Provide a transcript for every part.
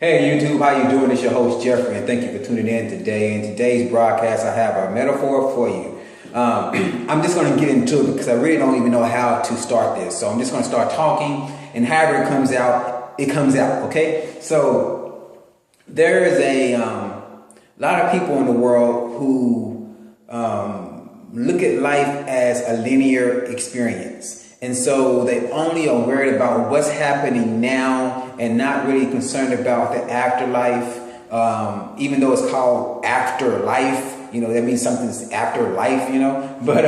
Hey YouTube, how you doing? It's your host Jeffrey, and thank you for tuning in today. In today's broadcast, I have a metaphor for you. I'm just going to get into it because I really don't even know how to start this. So I'm just going to start talking, and however it comes out, it comes out. Okay? So there is a lot of people in the world who look at life as a linear experience. And so they only are worried about what's happening now and not really concerned about the afterlife. Even though it's called afterlife, that means something's after life, but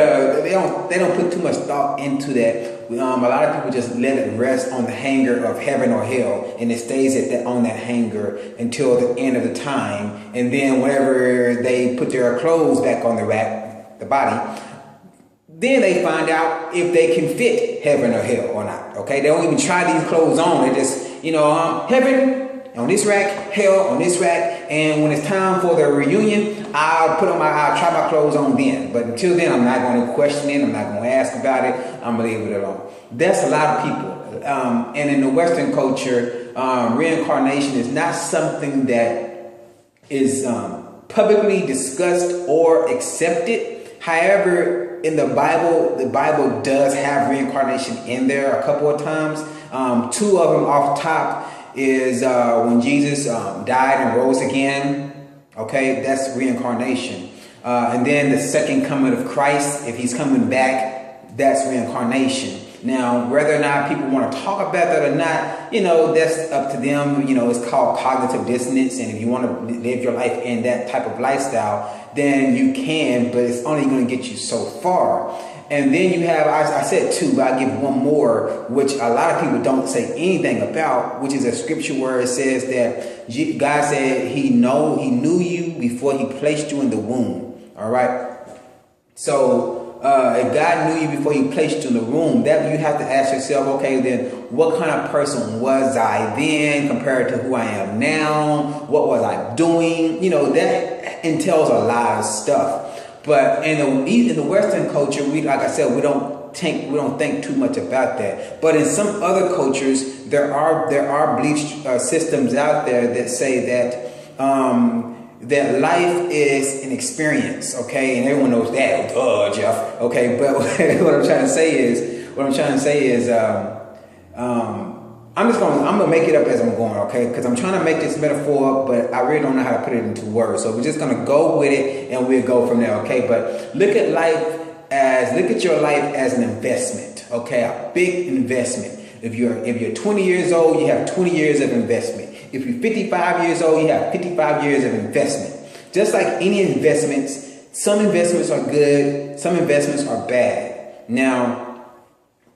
they don't put too much thought into that. A lot of people just let it rest on the hanger of heaven or hell, and it stays on that hanger until the end of the time. And then whenever they put their clothes back on the rack, the body, then they find out if they can fit heaven or hell or not. Okay, they don't even try these clothes on. They just, heaven on this rack, hell on this rack, and when it's time for the reunion, I'll try my clothes on then. But until then, I'm not going to question it. I'm not going to ask about it. I'm going to leave it alone. That's a lot of people. And in the Western culture, reincarnation is not something that is publicly discussed or accepted. However, in the Bible does have reincarnation in there a couple of times. Two of them off top is when Jesus died and rose again. Okay, that's reincarnation. And then the second coming of Christ, if he's coming back, that's reincarnation. Now, whether or not people want to talk about that or not, that's up to them. It's called cognitive dissonance. And if you want to live your life in that type of lifestyle, then you can, but it's only going to get you so far. And then you have, I said two, but I'll give one more, which a lot of people don't say anything about, which is a scripture where it says that God said he knew you before he placed you in the womb. All right. So if God knew you before he placed you in the womb, that you have to ask yourself, okay, then what kind of person was I then compared to who I am now? What was I doing? That entails a lot of stuff. But in the Western culture, like I said, we don't think too much about that. But in some other cultures, there are belief systems out there that say that life is an experience, okay, and everyone knows that. Jeff, okay. But what I'm trying to say is, I'm gonna make it up as I'm going, okay, because I'm trying to make this metaphor, but I really don't know how to put it into words. So we're just gonna go with it, and we'll go from there, okay. But look at your life as an investment, okay, a big investment. If you're 20 years old, you have 20 years of investment. If you're 55 years old, you have 55 years of investment. Just like any investments, some investments are good, some investments are bad. Now,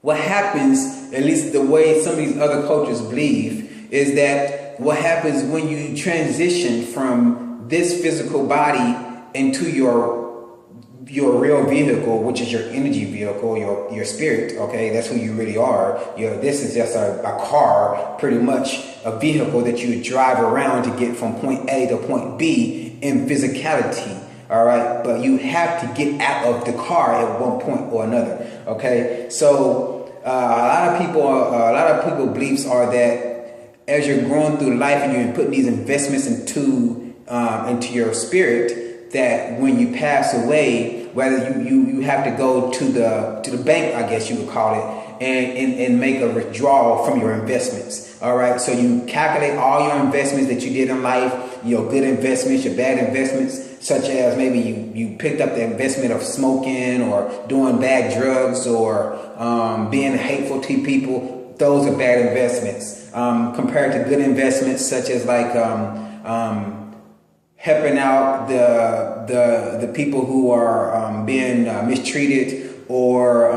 what happens, at least the way some of these other cultures believe, is that what happens when you transition from this physical body into your real vehicle, which is your energy vehicle, your spirit, okay, that's who you really are. This is just a car, pretty much a vehicle that you drive around to get from point A to point B in physicality, all right? But you have to get out of the car at one point or another, okay? So a lot of people beliefs are that as you're growing through life and you're putting these investments into your spirit, that when you pass away, whether you have to go to the bank, I guess you would call it, and make a withdrawal from your investments. All right. So you calculate all your investments that you did in life, your good investments, your bad investments, such as maybe you picked up the investment of smoking or doing bad drugs or being hateful to people. Those are bad investments compared to good investments, such as like helping out the people who are being mistreated, or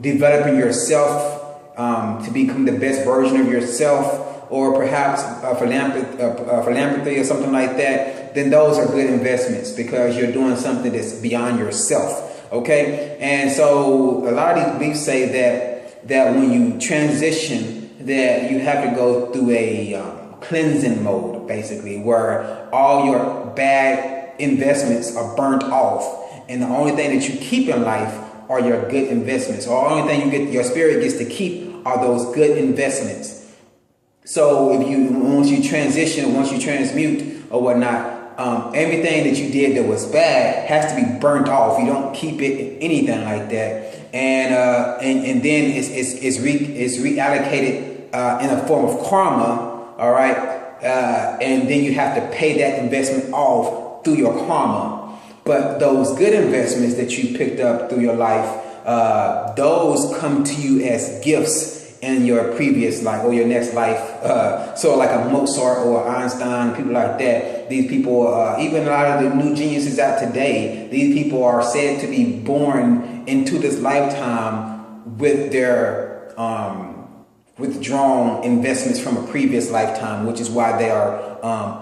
developing yourself to become the best version of yourself, or perhaps philanthropy or something like that. Then those are good investments because you're doing something that's beyond yourself. Okay, and so a lot of these beliefs say that when you transition, that you have to go through a cleansing mode, basically, where all your bad investments are burnt off, and the only thing that you keep in life are your good investments. Or the only thing your spirit gets to keep are those good investments. So if you, once you transition, once you transmute or whatnot, everything that you did that was bad has to be burnt off. You don't keep it, anything like that. And then it's reallocated in a form of karma. All right. And then you have to pay that investment off through your karma. But those good investments that you picked up through your life, those come to you as gifts in your previous life or your next life. So like a Mozart or Einstein, people like that. These people, even a lot of the new geniuses out today, these people are said to be born into this lifetime with their withdrawn investments from a previous lifetime, which is why they are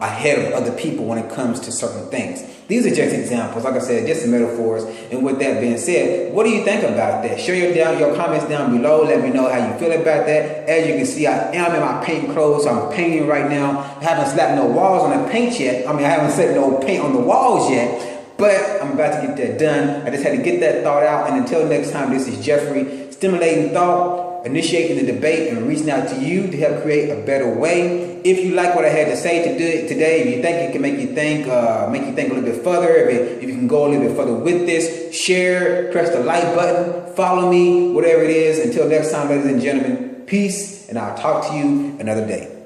ahead of other people when it comes to certain things. These are just examples, like I said, just metaphors. And with that being said, what do you think about that? Share your comments down below. Let me know how you feel about that. As you can see, I am in my paint clothes. So I'm painting right now. I haven't slapped no walls on the paint yet. I haven't set no paint on the walls yet. But I'm about to get that done. I just had to get that thought out. And until next time, this is Jeffrey, stimulating thought, initiating the debate, and reaching out to you to help create a better way. If you like what I had to say today, if you think it can make you think a little bit further, if you can go a little bit further with this, share, press the like button, follow me, whatever it is. Until next time, ladies and gentlemen, peace, and I'll talk to you another day.